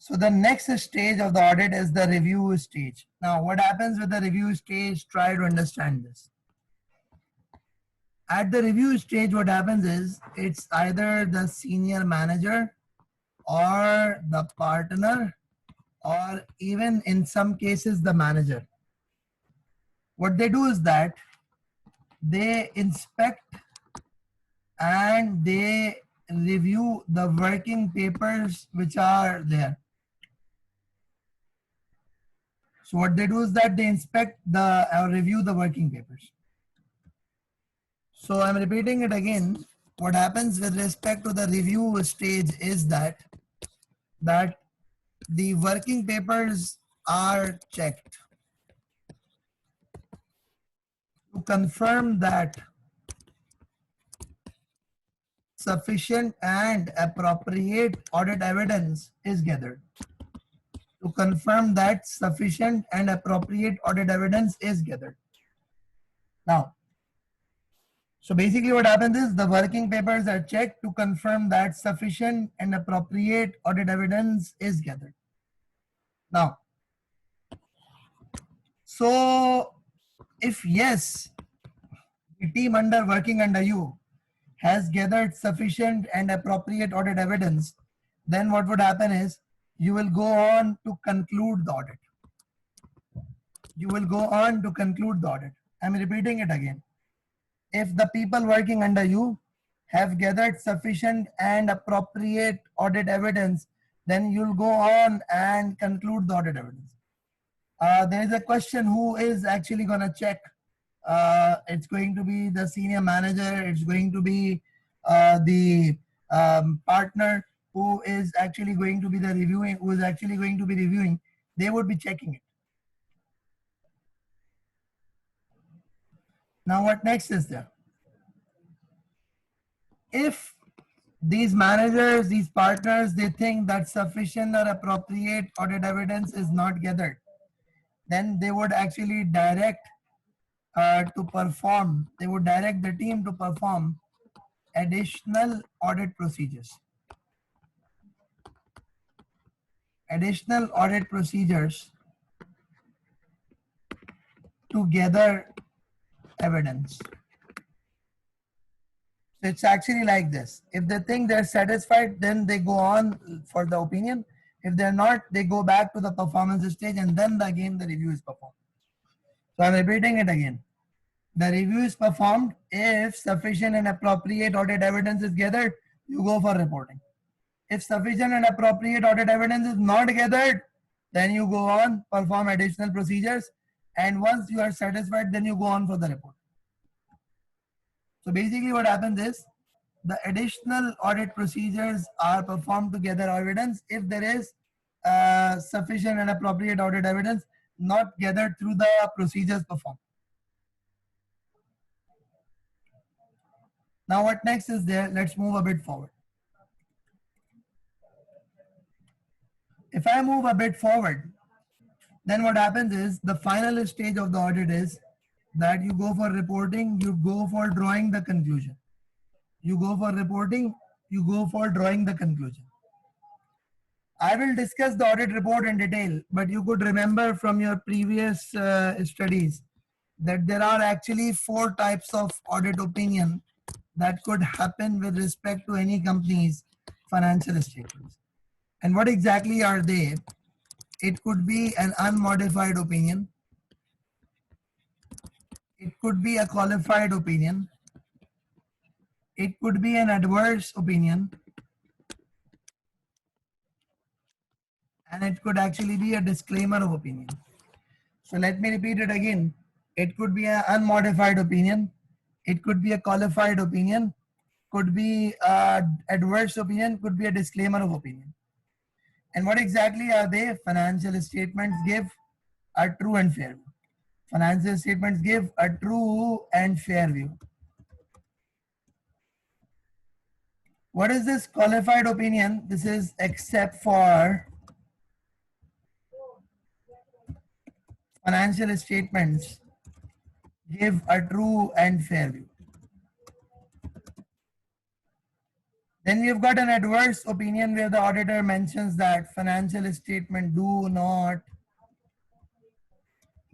So the next stage of the audit is the review stage. Now, what happens with the review stage? Try to understand this. At the review stage, what happens is it's either the senior manager or the partner or even in some cases the manager. What they do is that they inspect and they review the working papers which are there. So what they do is that they inspect the review the working papers. So I'm repeating it again. What happens with respect to the review stage is that the working papers are checked to confirm that sufficient and appropriate audit evidence is gathered. To confirm that sufficient and appropriate audit evidence is gathered. Now, so basically what happens is the working papers are checked to confirm that sufficient and appropriate audit evidence is gathered. Now, so if yes, the team working under you has gathered sufficient and appropriate audit evidence, then what would happen is you will go on to conclude the audit. You will go on to conclude the audit. I'm repeating it again. If the people working under you have gathered sufficient and appropriate audit evidence, then you'll go on and conclude the audit evidence. There is a question, who is actually going to check? It's going to be the senior manager. It's going to be the partner who is actually going to be the reviewing, who is actually going to be reviewing. They would be checking it. Now what next is there? If these managers, these partners, they think that sufficient or appropriate audit evidence is not gathered, then they would actually direct they would direct the team to perform additional audit procedures. Additional audit procedures to gather evidence. So it's actually like this. If they think they're satisfied, then they go on for the opinion. If they're not, they go back to the performance stage and then again the review is performed. So I'm repeating it again. The review is performed. If sufficient and appropriate audit evidence is gathered, you go for reporting. If sufficient and appropriate audit evidence is not gathered, then you go on, perform additional procedures. And once you are satisfied, then you go on for the report. So basically what happens is the additional audit procedures are performed to gather evidence if there is sufficient and appropriate audit evidence not gathered through the procedures performed. Now what next is there? Let's move a bit forward. If I move a bit forward, then what happens is the final stage of the audit is that you go for reporting, you go for drawing the conclusion. You go for reporting, you go for drawing the conclusion. I will discuss the audit report in detail, but you could remember from your previous studies that there are actually 4 types of audit opinion that could happen with respect to any company's financial statements. And what exactly are they? It could be an unmodified opinion. It could be a qualified opinion. It could be an adverse opinion. And it could actually be a disclaimer of opinion. So let me repeat it again. It could be an unmodified opinion. It could be a qualified opinion. Could be an adverse opinion. Could be a disclaimer of opinion. And what exactly are they? Financial statements give a true and fair view. Financial statements give a true and fair view. What is this qualified opinion? This is except for financial statements give a true and fair view. Then we've got an adverse opinion where the auditor mentions that financial statement do not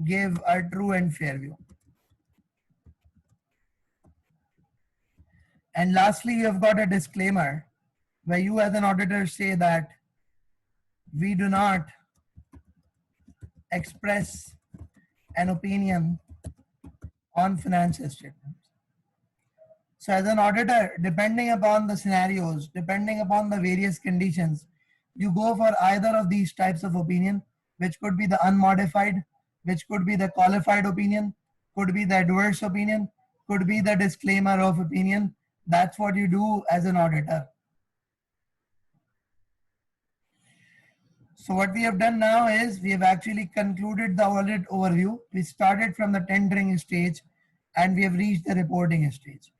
give a true and fair view. And lastly, you've got a disclaimer where you as an auditor say that we do not express an opinion on financial statements. So as an auditor, depending upon the scenarios, depending upon the various conditions, you go for either of these types of opinion, which could be the unmodified, which could be the qualified opinion, could be the adverse opinion, could be the disclaimer of opinion. That's what you do as an auditor. So what we have done now is we have actually concluded the audit overview. We started from the tendering stage and we have reached the reporting stage.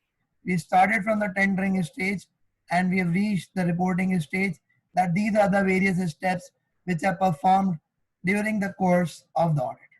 We started from the tendering stage and we have reached the reporting stage, that these are the various steps which are performed during the course of the audit.